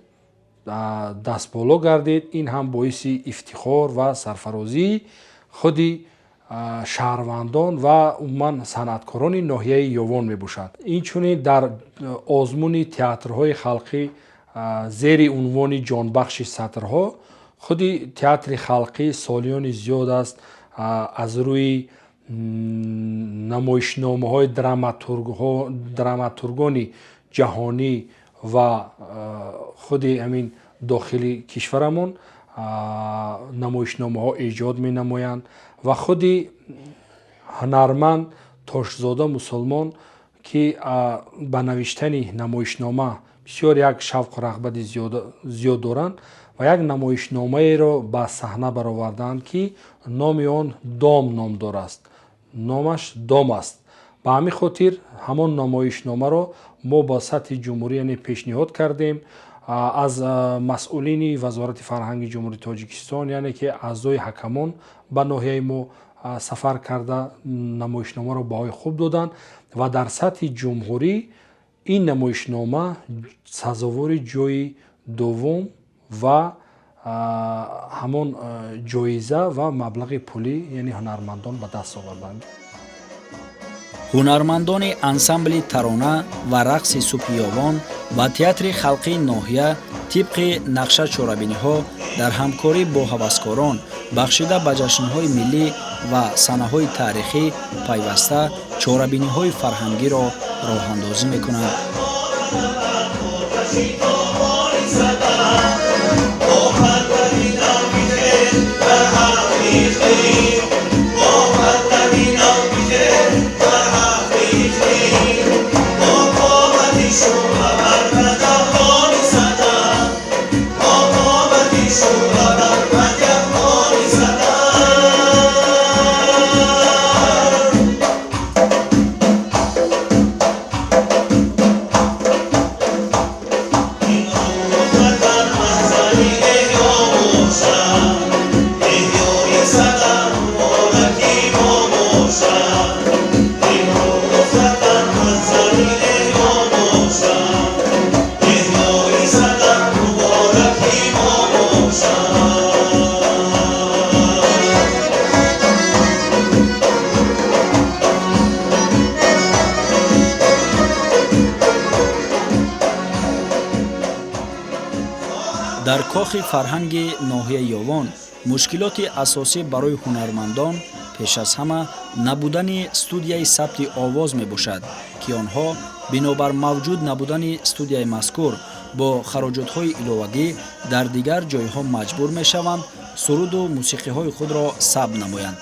дастболо гардид. ин ҳам боиси ифтихор ва сарфарозии худи шаҳрвандон ва умуман санъаткорони ноҳияи Ёвон мебошад. инчунин дар озмуни театрҳои халқӣ зери унвони ҷонбахши сатрҳо худи театри халқӣ солиёни зиёд аст аз рӯи намоишномаҳои драматургони ҷаҳонӣ ва худи ҳамин дохили кишварамон намоишномаҳо эҷод менамоянд ва худи ҳунарманд Тошзода Мусулмон ки ба навиштани намоишнома бисёр як шавқу рағбати зиёд доранд ва як намоишномаеро ба саҳна бароварданд ки номи он дом ном дорад. номаш дом аст. ба ҳамин хотир ҳамон намоишномаро мо ба сатҳи ҷумҳурӣ яъне пешниҳод кардем аз масъулини вазорати фарҳанги ҷумҳурии тоҷикистон, яъне ки аъзои ҳакамон ба ноҳияи мо сафар карда намоишномаро баҳои хуб доданд ва дар сатҳи ҷумҳурӣ ин намоишнома сазовори ҷойи дуввум ва ҳамон ҷоиза ва маблағи пулӣ яъне ҳунармандон ба даст оварданд. ҳунармандони ансамбли тарона ва рақси субҳиёвон ва театри халқии ноҳия тибқи нақша чорабиниҳо дар ҳамкорӣ бо ҳаваскорон бахшида ба ҷашнҳои миллӣ ва санаҳои таърихӣ пайваста чорабиниҳои фарҳангиро роҳандозӣ мекунанд. дар кохи фарҳанги ноҳияи ёвон мушкилоти асосӣ барои ҳунармандон пеш аз ҳама набудани студияи сабти овоз мебошад ки онҳо бинобар мавҷуд набудани студияи мазкур бо хароҷотҳои иловагӣ дар дигар ҷойҳо маҷбур мешаванд суруду мусиқиҳои худро сабт намоянд.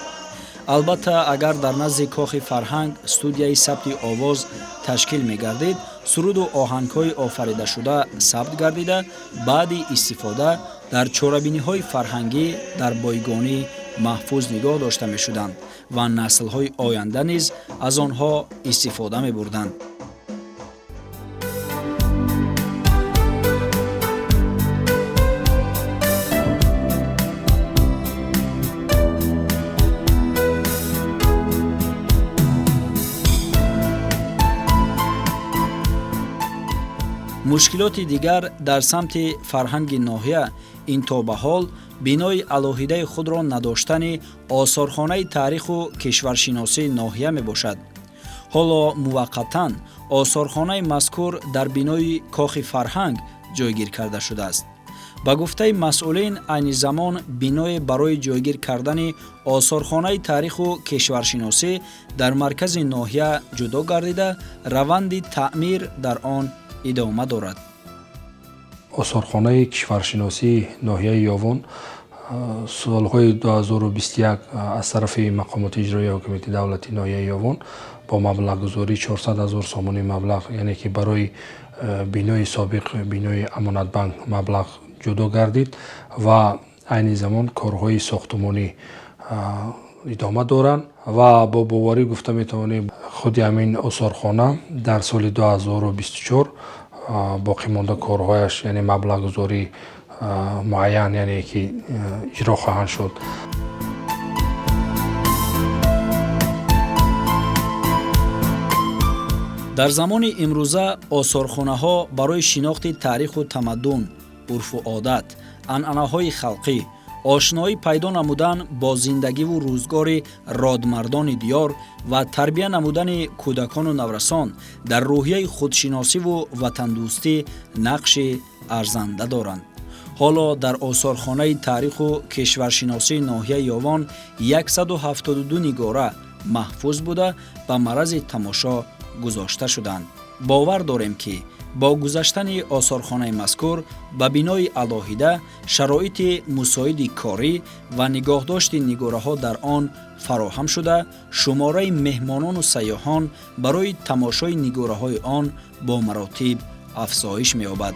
албатта агар дар назди кохи фарҳанг студияи сабти овоз ташкил мегардид, суруду оҳангҳои офаридашуда сабт гардида баъди истифода дар чорабиниҳои фарҳангӣ дар бойгонӣ маҳфуз нигоҳ дошта мешуданд ва наслҳои оянда низ аз онҳо истифода мебурданд. мушкилоти дигар дар самти фарҳанги ноҳия ин то ба ҳол бинои алоҳидаи худро надоштани осорхонаи таъриху кишваршиносии ноҳия мебошад. ҳоло муваққатан осорхонаи мазкур дар бинои кохи фарҳанг ҷойгир карда шудааст. ба гуфтаи масъулин айни замон биное барои ҷойгир кардани осорхонаи таъриху кишваршиносӣ дар маркази ноҳия ҷудо гардида раванди таъмир дар он идома дорад. осорхонаи кишваршиносии ноҳияи ёвон солҳои 2021 аз тарафи мақомоти иҷроии ҳокимияти давлати ноҳияи ёвон бо маблағгузории 400 000 сомони маблағ, яъне ки барои бинои собиқ бинои амонатбанк маблағ ҷудо гардид ва айни замон корҳои сохтумонӣ идома доранд ва бо боварӣ гуфта метавонем худи ҳамин осорхона дар соли 2024 боқимонда корҳояш яъне маблағгузорӣ муайян яъне ки иҷро хоҳанд шуд. дар замони имрӯза осорхонаҳо барои шинохти таъриху тамаддун, урфу одат, анъанаҳои халқӣ, ошноӣ пайдо намудан бо зиндагиву рӯзгори родмардони диёр ва тарбия намудани кӯдакону наврасон дар рӯҳияи худшиносиву ватандӯстӣ нақши арзанда доранд. ҳоло дар осорхонаи таъриху кишваршиносии ноҳияи ёвон 172 нигора маҳфуз буда ба марази тамошо гузошта шуданд. бовар дорем ки бо гузаштани осорхонаи мазкур ба бинои алоҳида шароити мусоиди корӣ ва нигоҳдошти нигораҳо дар он фароҳам шуда шумораи меҳмонону сайёҳон барои тамошои нигораҳои он бо маротиб афзоиш меёбад.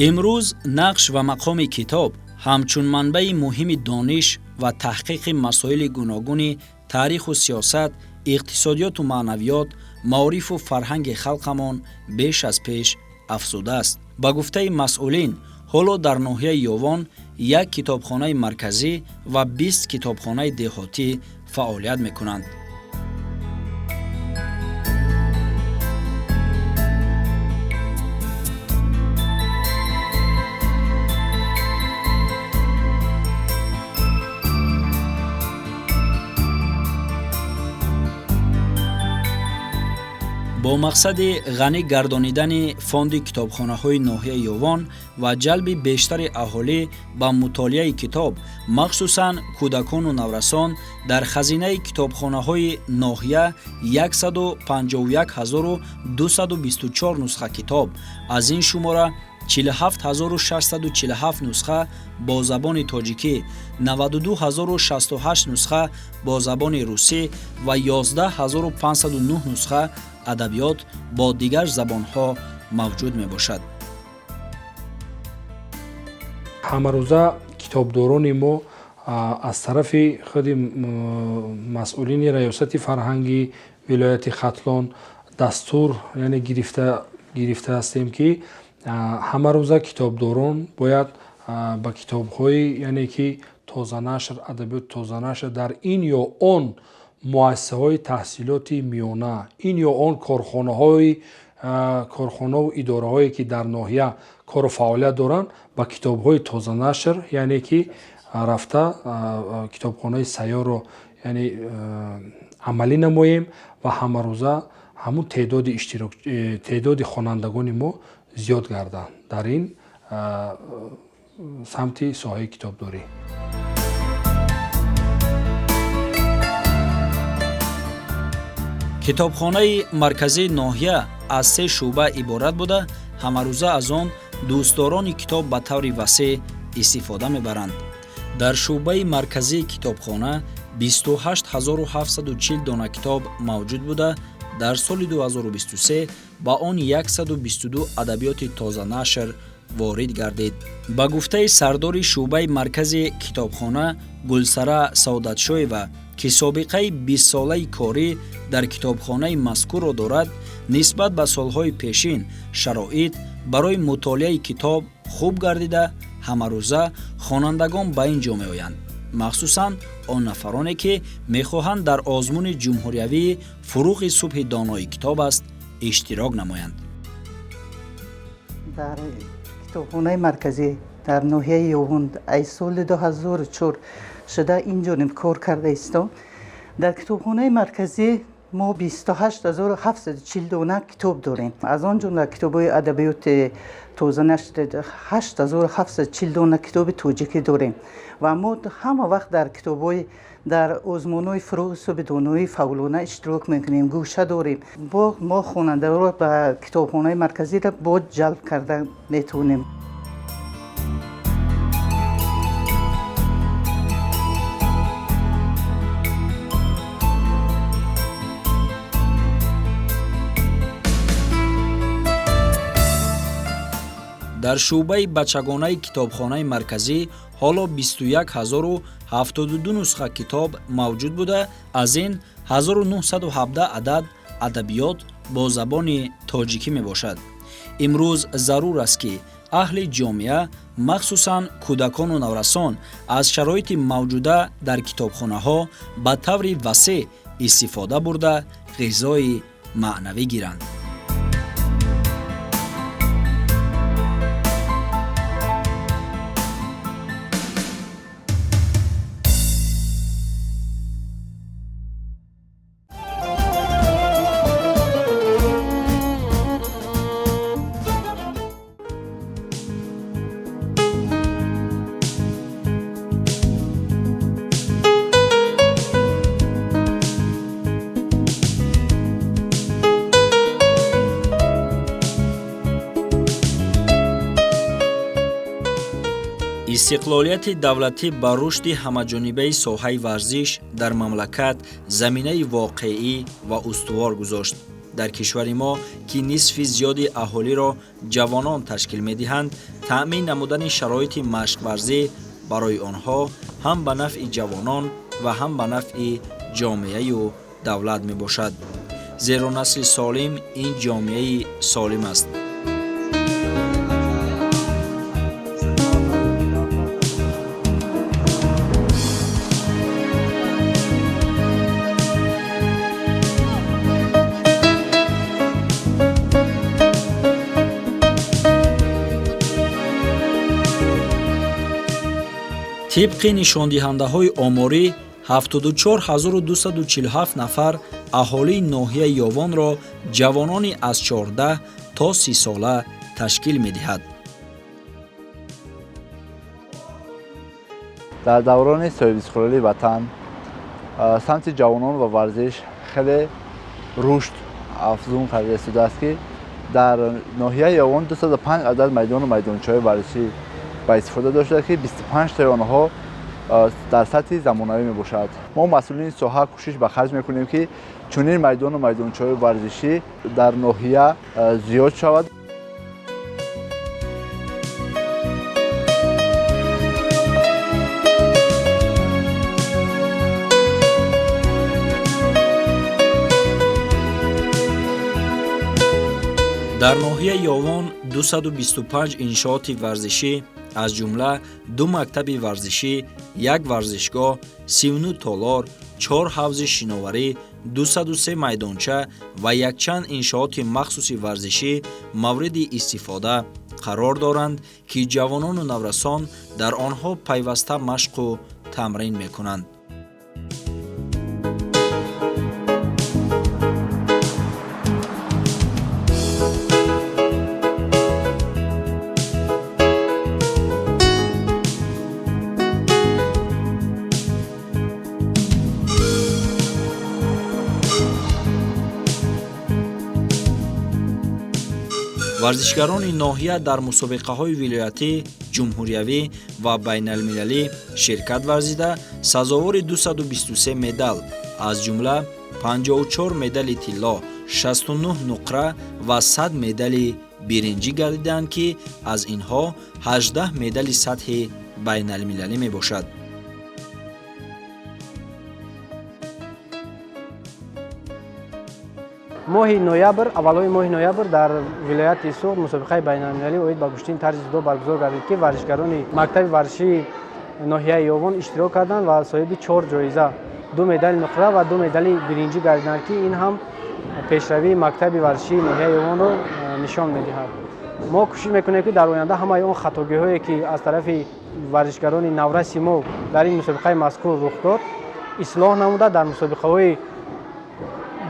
امروز نقش و مقام کتاب همچون منبع مهم دانش و تحقیق مسائل گوناگون تاریخ و سیاست، اقتصادیات و معنویات، معارف و فرهنگ خلقمان بیش از پیش افزوده است. با گفته مسئولین، حالا در ناحیه یوان یک کتابخانه مرکزی و 20 کتابخانه دهاتی فعالیت میکنند. با مقصد غنی گردانیدن فاند کتابخانه‌های ناحیه یوان و جلب بیشتر اهالی به مطالعه کتاب، مخصوصاً کودکان و نورسان، در خزینه کتابخانه‌های ناحیه 151224 نسخه کتاب، از این شماره 47647 نسخه با زبان تاجیکی، 92068 نسخه با زبان روسی و 11509 نسخه ادبیات با دیگر زبان‌ها موجود میباشد. همه روزه کتابداران ما از طرف خود مسئولین ریاست فرهنگی ولایت ختلان دستور یعنی گرفته هستیم که همه روزه کتابداران باید با کتاب‌های یعنی که تازه نشر، ادبیات تازه نشر در این یا آن مؤسسه‌های تحصیلاتی میانه، این یا آن کارخانه و اداره‌هایی که در ناحیه کار و فعالیت دارند با کتاب‌های تازه نشر یعنی که رفته کتابخانه سیار رو یعنی عملی نماییم و همه روزه همون تعداد خوانندگان ما زیاد گردند در این سمت ساحه کتابداری. کتابخانه مرکزی ناحیه از 3 شعبه عبارت بوده، همه روزه از آن دوستداران کتاب به طور وسیع استفاده میبرند. در شعبه مرکزی کتابخانه 28740 دانه کتاب موجود بوده. در سال 2023 با آن 122 ادبیات تازه نشر وارد گردید. با گفته سردار شعبه مرکزی کتابخانه گلسره سعادتشویوا که سابقه 20 ساله کاری در کتابخانه مذکور را دارد، نسبت به سالهای پیشین شرایط برای مطالعه کتاب خوب گردیده، همه روزه خوانندگان به اینجا می آیند، مخصوصاً آن نفرانی که میخواهند در آزمون جمهوریوی فروغ صبح دانای کتاب است اشتراک نمایند. در کتابخانه مرکزی در ناحیه یوان از سال 2004 شده اینجا کار کرده استم. در کتابخانه مرکزی ما 28740 دانه کتاب داریم. از آن جمله کتاب‌های ادبیات تازه نشر 8740 دانه کتاب تاجیکی داریم و ما همه وقت در کتاب‌های در آزمون‌های فروغ صبح دانایی فعالانه اشتراک میکنیم، گوشه داریم. با ما خواننده را به کتابخانه مرکزی را با جلب کرده میتونیم. در شعبه بچگانه کتابخانه مرکزی حالا 21072 نسخه کتاب موجود بوده. از این 1917 عدد ادبیات با زبان تاجیکی می باشد. امروز ضرور است که اهل جامعه مخصوصاً کودکان و نورسان از شرایط موجوده در کتابخانه ها به طور وسیع استفاده برده غذای معنوی گیرند. استقلالیت دولتی با رشد همه‌جانبه ساحه ورزش در مملکت زمینه واقعی و استوار گذاشت. در کشور ما که نصف زیادی اهالی را جوانان تشکیل می‌دهند، таъмин намудани шароити машқварзӣ барои онҳо ҳам ба нафъи ҷавонон ва ҳам ба нафъи ҷомеаю давлат мебошад. зеро насли солим ин ҷомеаи солим аст. тибқи нишондиҳандаҳои оморӣ 74247 нафар аҳолии ноҳияи Ёвонро ҷавонони аз 14 то 30 сола ташкил медиҳад. дар даврони соҳибистиқлолии ватан самти ҷавонон ва варзиш хеле рушд афзун карда истодааст ки дар ноҳияи Ёвон 205 адад майдону майдончаҳои варзишӣ ба истифода доштааст ки 25 таи онҳо дар сатҳи замонавӣ мебошад. мо масъулини соҳа кӯшиш ба харҷ мекунем ки чунин майдону майдончаҳои варзишӣ дар ноҳия зиёд шавад. дар ноҳияи Ёвон 225 иншооти варзишӣ аз ҷумла 2 мактаби варзишӣ, 1 варзишгоҳ, 39 толор, 4 ҳавзи шиноварӣ, 203 майдонча ва якчанд иншооти махсуси варзишӣ мавриди истифода қарор доранд, ки ҷавонону наврасон дар онҳо пайваста машқу тамрин мекунанд. варзишгарони ноҳия дар мусобиқаҳои вилоятӣ, ҷумҳуриявӣ ва байналмилалӣ ширкат варзида сазовори 223 медал, аз ҷумла 54 медали тилло, 69 нуқра ва 100 медали биринҷӣ гардиданд, ки аз инҳо 18 медали сатҳи байналмилалӣ мебошад. моҳи ноябр, аввалои моҳи ноябр дар вилояти Суғд мусобиқаи байналмилалӣ оид ба гӯштини тарзи ҷудо баргузор гардид, ки варзишгарони мактаби варзишии ноҳияи Ёвон иштирок карданд ва соҳиби 4 ҷоиза, 2 медали нуқра ва 2 медали биринҷӣ гардиданд, ки ин ҳам пешравии мактаби варзишии ноҳияи Ёвонро нишон медиҳад. мо кӯшиш мекунем ки дар оянда ҳамаи он хатогиҳое ки аз тарафи варзишгарони навраси мо дар ин мусобиқаи мазкур рух дод, ислоҳ намуда дар мусобиқаҳои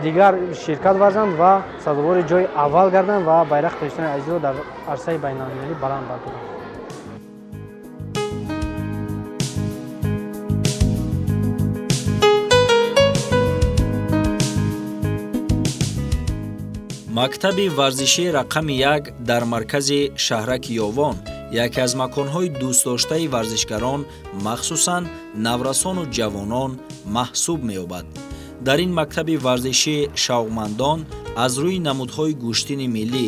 дигар ширкат варзанд ва сазовори ҷои аввал гарданд ва байрақи Тоҷикистони азизро дар арсаи байналмилалӣ баланд бардоранд. мактаби варзишии рақами 1 дар маркази шаҳраки Ёвон яке аз маконҳои дӯстдоштаи варзишгарон, махсусан наврасону ҷавонон маҳсуб меёбад. дар ин мактаби варзишӣ шавқмандон аз рӯи намудҳои гӯштини миллӣ,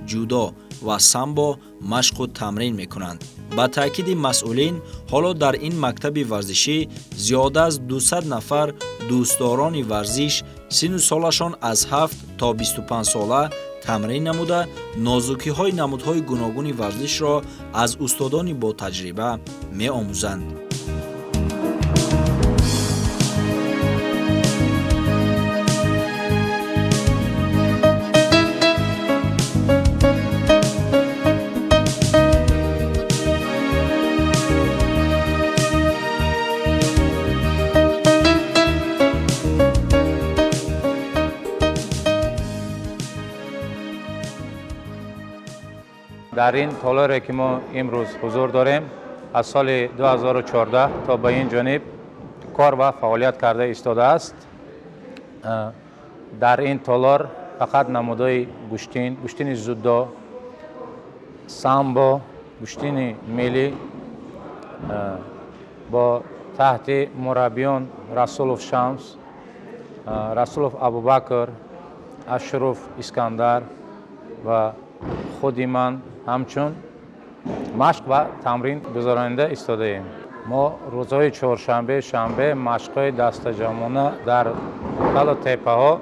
ҷудо ва самбо машқу тамрин мекунанд. ба таъкиди масъулин, ҳоло дар ин мактаби варзишӣ зиёда аз 200 нафар дӯстдорони варзиш сину солашон аз 7 то 25 сола тамрин намуда, нозукиҳои намудҳои гуногуни варзишро аз устодони ботаҷриба меомӯзанд. дар ин толоре ки мо имрӯз ҳузур дорем, аз соли 2014 то ба ин ҷониб кор ва фаъолият карда истодааст. дар ин толор фақат намудҳои гӯштини зуддо, самбо, гӯштини миллӣ бо таҳти мураббиён Расулов Шамс, Расулов Абубакр, Ашруф Искандар ва худи ман ҳамчун مشق و تمرین گذراننده ایستاده‌ایم. ما روزهای چهارشنبه، شنبه مشق‌های دسته‌جمعانه در تل تپه‌ها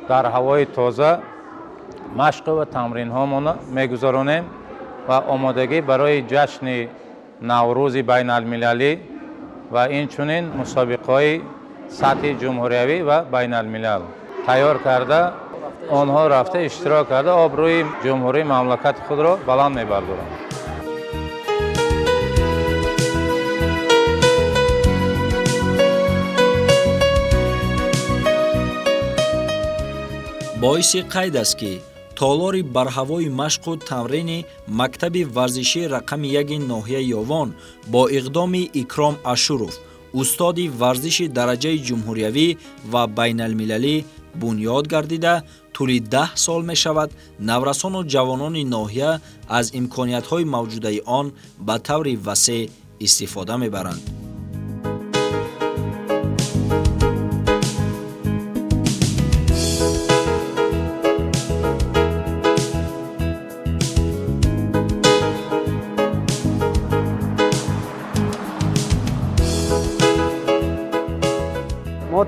در هوای تازه مشق و تمرین‌هامون می‌گذرانیم و آمادگی برای جشن نوروز بین المللی و اینچنین مسابقه‌های سطح جمهوریوی و بین الملل تیار کرده آنها رفته اشتراک کرده آبروی جمهوری مملکت خود را بلند می‌بردارند. боиси қайд аст ки толори барҳавои машқу тамрини мактаби варзишии рақами 1 ноҳияи Ёвон бо иқдоми Икром Ашуров, устоди варзиши дараҷаи ҷумҳуриявӣ ва байналмилалӣ бунёд гардида, тӯли 10 сол мешавад наврасону ҷавонони ноҳия аз имкониятҳои мавҷудаи он ба таври васеъ истифода мебаранд.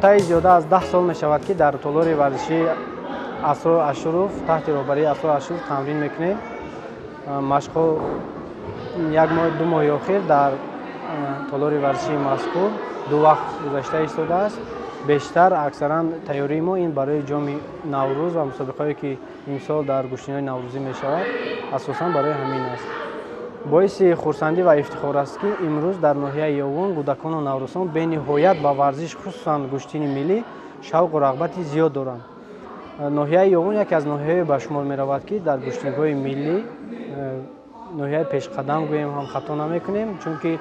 таи зиёда аз 10 сол мешавад ки дар толори варзиши Асрор Ашуров таҳти роҳбарии Асрор Ашуров тамрин мекунем. Машқҳо 1-2 моҳи охир дар толори варзиши мазкур 2 вақт гузашта истодааст. бештар аксаран тайёрии мо ин барои ҷоми Наврӯз ва мусобиқаҳое ки имсол дар гӯштиниҳои наврӯзӣ мешавад асосан барои ҳамин аст. боиси хурсандӣ ва ифтихор аст ки имрӯз дар ноҳияи Ёвон кӯдакону наврӯсон бениҳоят ба варзиш хусусан гӯштини миллӣ шавқу рағбати зиёд доранд. ноҳияи Ёвон яке аз ноҳияҳое ба шумор меравад ки дар гӯштиниҳои миллӣ ноҳияи пешқадам гӯем ҳам хато намекунем, чунки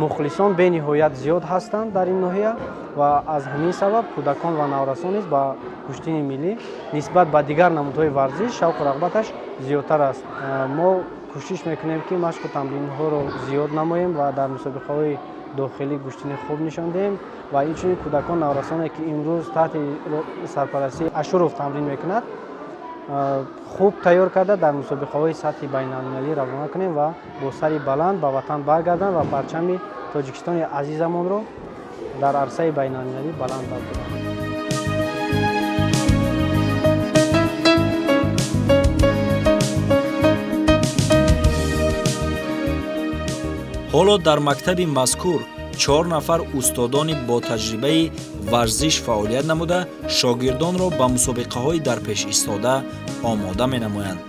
мухлисон бениҳоят зиёд ҳастанд дар ин ноҳия ва аз ҳамин сабаб кӯдакон ва наврасон низ ба гӯштини миллӣ нисбат ба дигар намудҳои варзиш шавқу рағбаташ зиёдтар аст. мо кӯшиш мекунем ки машқу тамринҳоро зиёд намоем ва дар мусобиқаҳои дохилӣ гӯштини хуб нишон диҳем ва инчунин кӯдакон наврасоне ки имрӯз таҳти сарпарастии Ашуров тамрин мекунад хуб тайёр карда дар мусобиқаҳои сатҳи байналмилалӣ равона кунем ва бо сари баланд ба ватан баргарданд ва парчами Тоҷикистони азизамонро дар арсаи байналмилалӣ баланд бардоранд. ҳоло дар мактаби мазкур 4 нафар устодони ботаҷрибаи варзиш фаъолият намуда шогирдонро ба мусобиқаҳои дар пеш истода омода менамоянд.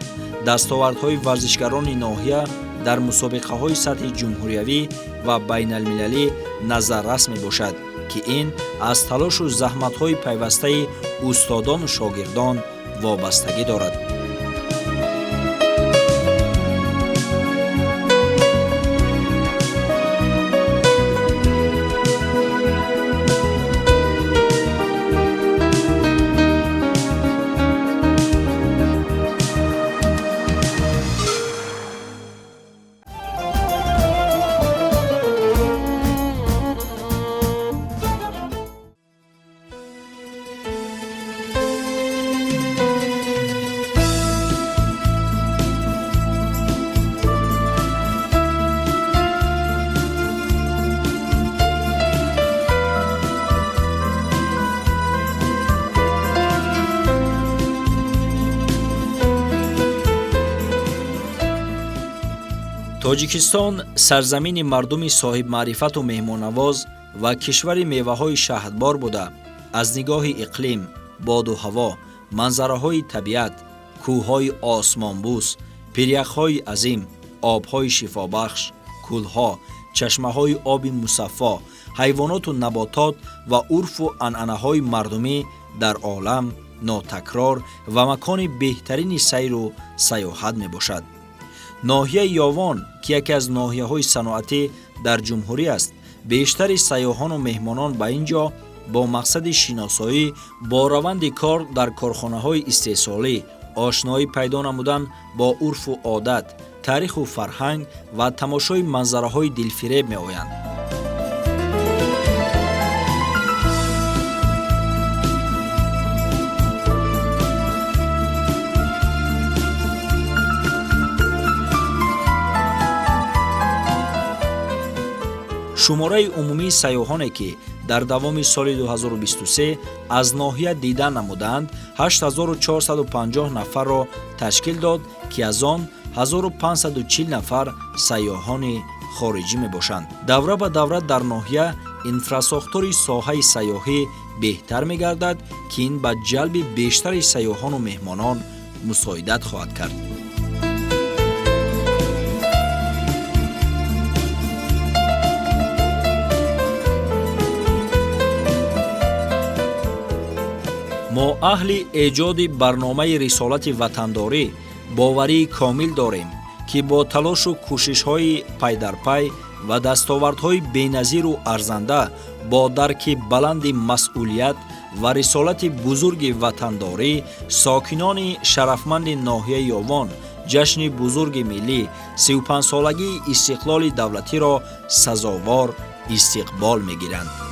дастовардҳои варзишгарони ноҳия дар мусобиқаҳои сатҳи ҷумҳуриявӣ ва байналмилалӣ назаррас мебошад ки ин аз талошу заҳматҳои пайвастаи устодону шогирдон вобастагӣ дорад. тоҷикистон сарзамини мардуми соҳибмаърифату меҳмоннавоз ва кишвари меваҳои шаҳдбор буда, аз нигоҳи иқлим, боду ҳаво, манзараҳои табиат, кӯҳҳои осмонбӯс, пиряхҳои азим, обҳои шифобахш, кӯлҳо, чашмаҳои оби мусаффо, ҳайвоноту наботот ва урфу анъанаҳои мардумӣ дар олам нотакрор ва макони беҳтарини сайру саёҳат мебошад. ноҳияи Ёвон ки яке аз ноҳияҳои саноатӣ дар ҷумҳурӣ аст, бештари сайёҳону меҳмонон ба ин ҷо бо мақсади шиносоӣ бо раванди кор дар корхонаҳои истеҳсолӣ, ошноӣ пайдо намудан бо урфу одат, таъриху фарҳанг ва тамошои манзараҳои дилфиреб меоянд. шумораи умумии сайёҳоне ки дар давоми соли 2023 аз ноҳия дидан намуданд 8450 нафарро ташкил дод ки аз он 1540 нафар сайёҳони хориҷӣ мебошанд. давра ба давра дар ноҳия инфрасохтури соҳаи сайёҳӣ беҳтар мегардад ки ин ба ҷалби бештари сайёҳону меҳмонон мусоидат хоҳад кард. мо аҳли эҷоди барномаи рисолати ватандорӣ боварии комил дорем ки бо талошу кӯшишҳои пайдарпай ва дастовардҳои беназиру арзанда бо дарки баланди масъулият ва рисолати бузурги ватандорӣ сокинони шарафманди ноҳияи Ёвон ҷашни бузурги миллӣ 35-солагии истиқлоли давлатиро сазовор истиқбол мегиранд.